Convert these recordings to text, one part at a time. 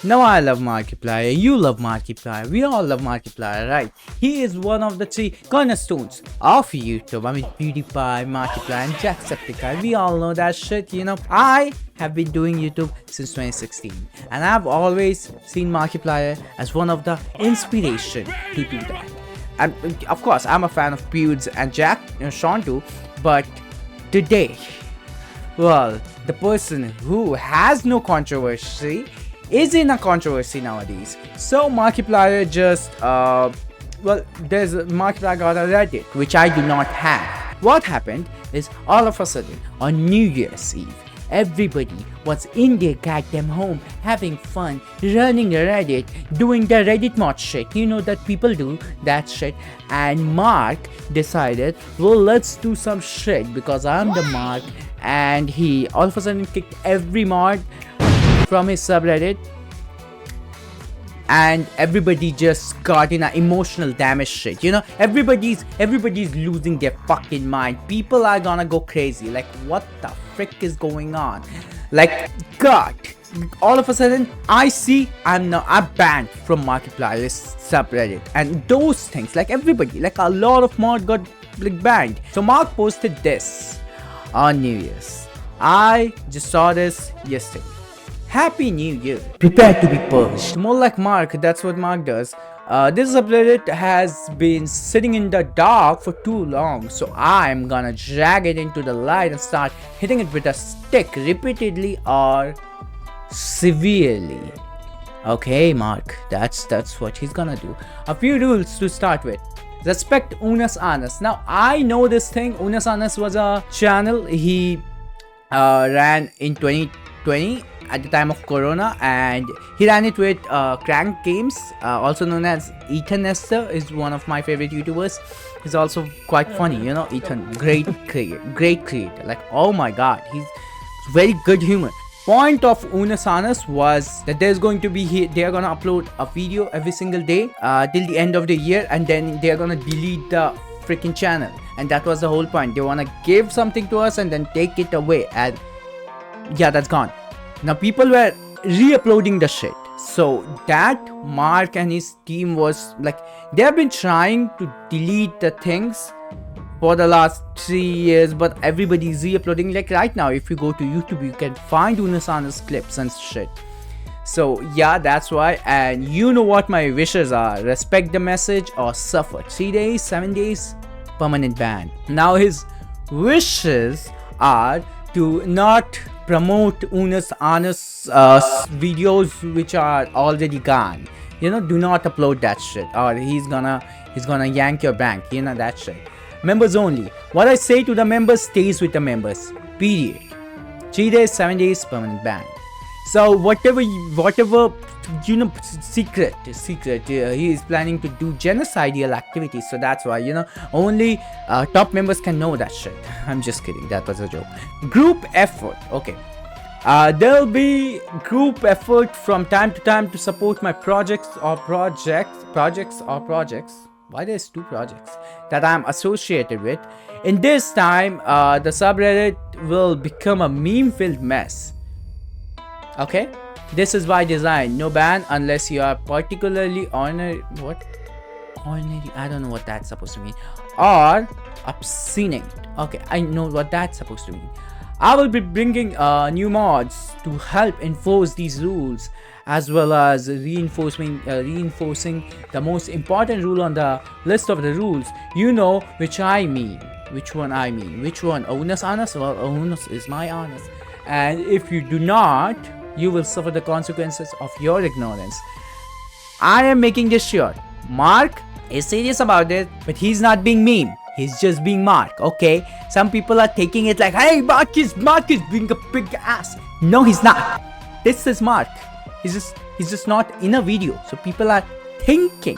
Now I love Markiplier, you love Markiplier, we all love Markiplier, right? He is one of the three cornerstones of YouTube. I mean, PewDiePie, Markiplier, and Jacksepticeye. We all know that shit, you know. I have been doing YouTube since 2016, and I've always seen Markiplier as one of the inspiration to do that. And of course, I'm a fan of Pewds and Jack, Sean too, but today, well, the person who has no controversy is in a controversy nowadays. So Markiplier just there's Markiplier got a Reddit which I do not have. What happened is all of a sudden on New Year's Eve, everybody was in their goddamn home having fun, running Reddit, doing the Reddit mod shit. You know that people do that shit. And Mark decided, well, let's do some shit because I'm the Mark. And he all of a sudden kicked every mod from his subreddit, and everybody just got in an emotional damage shit. You know, everybody's losing their fucking mind. People are gonna go crazy. Like, what the frick is going on? Like, God, all of a sudden I see I'm banned from Markiplier's subreddit, and those things, like everybody, like a lot of mod got like banned. So Mark posted this on New Year's. I just saw this yesterday. Happy New Year. Prepare to be purged. More like Mark, that's what Mark does. This subreddit has been sitting in the dark for too long, so I'm gonna drag it into the light and start hitting it with a stick repeatedly or severely. Okay, Mark, that's what he's gonna do. A few rules to start with. Respect Unus Annus. Now, I know this thing. Unus Annus was a channel he ran in 2020 at the time of Corona, and he ran it with Crank Games, also known as Ethan Nestor, is one of my favorite YouTubers. He's also quite funny, you know. Ethan, great creator. Like, oh my god, he's very good humor. Point of Unus Annus was that there's going to be they are gonna upload a video every single day till the end of the year, and then they are gonna delete the freaking channel. And that was the whole point. They wanna give something to us and then take it away, and yeah, that's gone. Now people were re-uploading the shit. So that Mark and his team was like, they have been trying to delete the things for the last 3 years, but everybody's re-uploading. Like right now, if you go to YouTube, you can find Unus Annus clips and shit. So yeah, that's why. And you know what my wishes are: respect the message or suffer 3 days, 7 days, permanent ban. Now his wishes are to not promote Unus Annus videos which are already gone. You know, do not upload that shit, or he's gonna yank your bank. You know that shit. Members only. What I say to the members stays with the members. Period. 3 days, 7 days, permanent ban. So whatever you know, secret. He is planning to do genocidal activities, so that's why, you know, only top members can know that shit. I'm just kidding. That was a joke. Group effort. Okay. There'll be group effort from time to time to support my projects. Why there's two projects that I'm associated with. In this time, the subreddit will become a meme-filled mess. Okay, this is by design. No ban unless you are particularly honorary. What? Honorary? I don't know what that's supposed to mean. Or obscene. Okay, I know what that's supposed to mean. I will be bringing new mods to help enforce these rules, as well as reinforcing the most important rule on the list of the rules. You know which I mean. Which one I mean? Which one? Unus Annus? Well, Unus is my Annus. And if you do not, you will suffer the consequences of your ignorance. I am making this sure. Mark is serious about it, but he's not being meme. He's just being Mark, okay? Some people are taking it like, hey, Mark is being a big ass. No, he's not. This is Mark. He's just not in a video. So people are thinking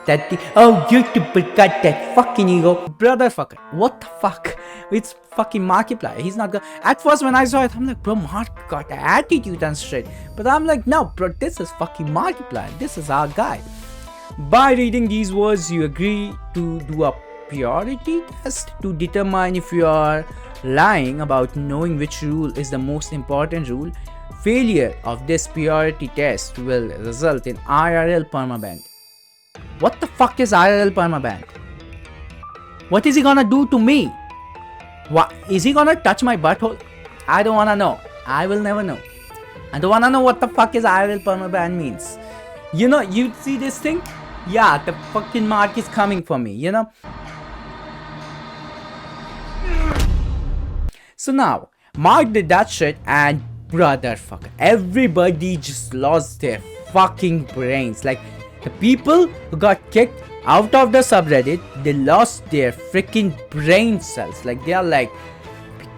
that YouTube got that fucking ego. Brother fucker, what the fuck? It's fucking Markiplier. He's not gonna. At first when I saw it, I'm like, bro, Mark got the attitude and shit. But I'm like, no, bro, this is fucking Markiplier. This is our guy. By reading these words, you agree to do a purity test to determine if you are lying about knowing which rule is the most important rule. Failure of this purity test will result in IRL Permaband. What the fuck is IRL Permaband? What is he gonna do to me? What is he gonna touch my butthole? I don't wanna know. I will never know. I don't wanna know what the fuck is IRL Permaband means. You know, you see this thing? Yeah, the fucking mark is coming for me, you know? So now, Mark did that shit and brotherfucker, everybody just lost their fucking brains. Like, the people who got kicked out of the subreddit, they lost their freaking brain cells. Like, they are like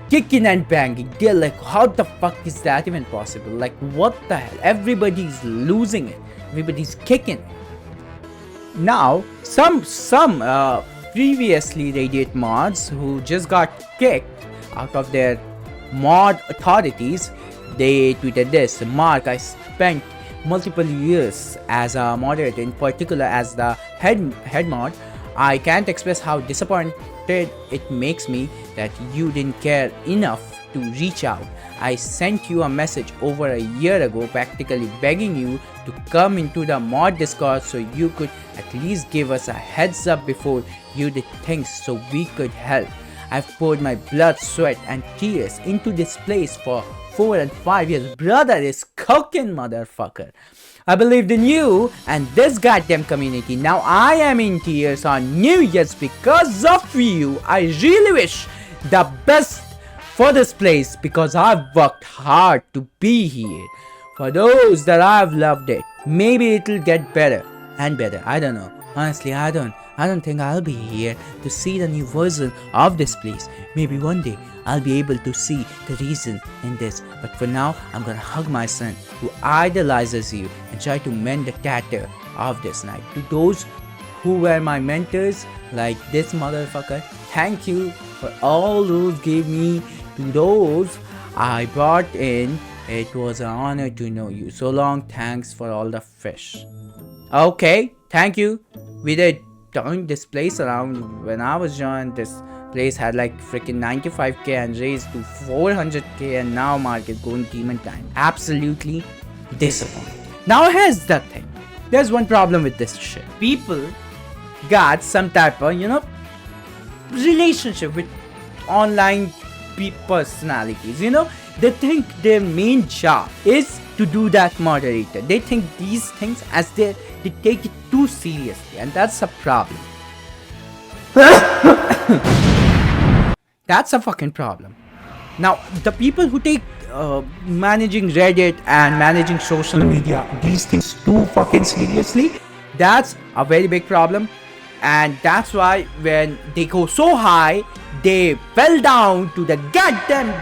kicking and banging. They're like, how the fuck is that even possible? Like, what the hell? Everybody's losing it. Everybody's kicking. Now, some previously Radiate Mods who just got kicked out of their mod authorities, they tweeted this: Mark, I spent multiple years as a moderator, in particular as the head mod. I can't express how disappointed it makes me that you didn't care enough to reach out. I sent you a message over a year ago practically begging you to come into the mod discord so you could at least give us a heads up before you did things so we could help. I've poured my blood, sweat and tears into this place for 4 and 5 years. Brother is cooking, motherfucker. I believed in you and this goddamn community. Now I am in tears on New Year's because of you. I really wish the best for this place because I've worked hard to be here. For those that I've loved it, maybe it'll get better and better. I don't know. Honestly, I don't think I'll be here to see the new version of this place. Maybe one day I'll be able to see the reason in this. But for now, I'm gonna hug my son who idolizes you and try to mend the tatter of this night. To those who were my mentors, like this motherfucker, thank you for all those gave me. To those I brought in, it was an honor to know you. So long, thanks for all the fish. Okay, thank you. We did turn this place around. When I was young, this place had like freaking 95k and raised to 400k, and now Mark is going demon time. Absolutely disappointed. Now here's the thing. There's one problem with this shit. People got some type of, relationship with online personalities. They think their main job is to do that moderator. They think these things as they take it too seriously, and that's a problem. That's a fucking problem. Now, the people who take managing Reddit and managing social media, these things too fucking seriously, that's a very big problem. And that's why when they go so high, they fell down to the goddamn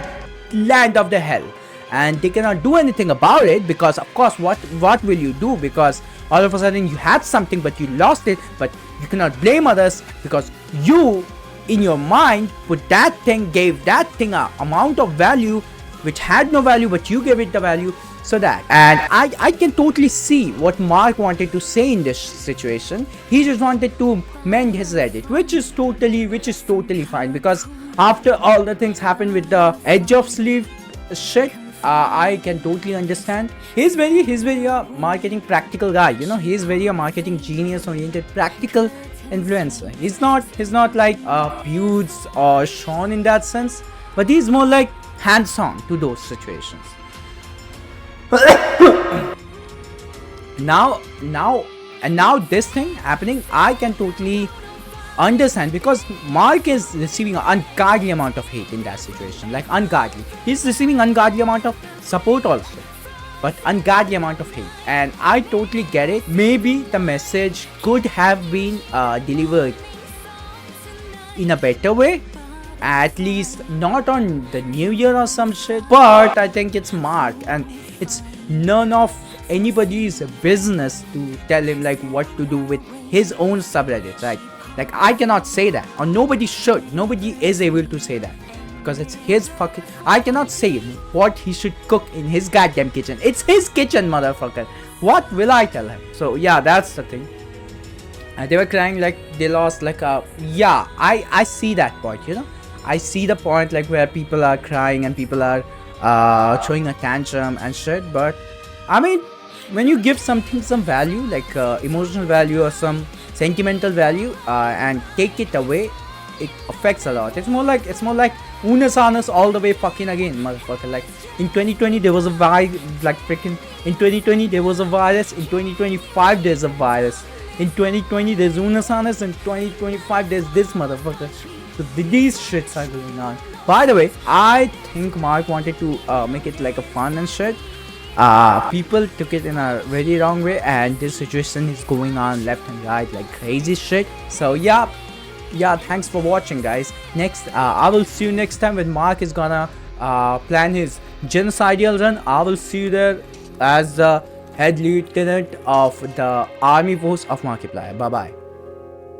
land of the hell. And they cannot do anything about it because, of course, what will you do? Because all of a sudden you had something but you lost it. But you cannot blame others because you, in your mind, put that thing, gave that thing a amount of value which had no value, but you gave it the value. So that, and I can totally see what Mark wanted to say in this situation. He just wanted to mend his Reddit, which is totally fine, because after all the things happened with the edge of sleeve shit, I can totally understand. He's very a marketing practical guy. He's very a marketing genius oriented practical influencer. He's not like Budes or Sean in that sense, but he's more like hands-on to those situations. now this thing happening, I can totally understand, because Mark is receiving an ungodly amount of hate in that situation. Like, ungodly. He's receiving ungodly amount of support also, but ungodly amount of hate, and I totally get it. Maybe the message could have been delivered in a better way, at least not on the new year or some shit. But I think it's Mark, and it's none of anybody's business to tell him like what to do with his own subreddit, right? Like, I cannot say that, or nobody should. Nobody is able to say that, because it's his fucking. I cannot say what he should cook in his goddamn kitchen. It's his kitchen, motherfucker. What will I tell him? So yeah, that's the thing. And they were crying like they lost like a. Yeah, I see that point. I see the point, like where people are crying and people are throwing a tantrum and shit. But I mean, when you give something some value, like emotional value or some sentimental value, and take it away, it affects a lot. It's more like Unas Anas all the way fucking again, motherfucker. Like in 2020 there was a virus, like freaking in 2020 there was a virus. In 2025 there's a virus. In 2020 there's Unas Anas. In 2025 there's this motherfucker. So these shits are going on. By the way, I think Mark wanted to make it like a fun and shit. People took it in a very wrong way, and this situation is going on left and right like crazy shit. So yeah, thanks for watching, guys. Next, I will see you next time when Mark is gonna plan his genocidal run. I will see you there as the head lieutenant of the army force of Markiplier. Bye bye.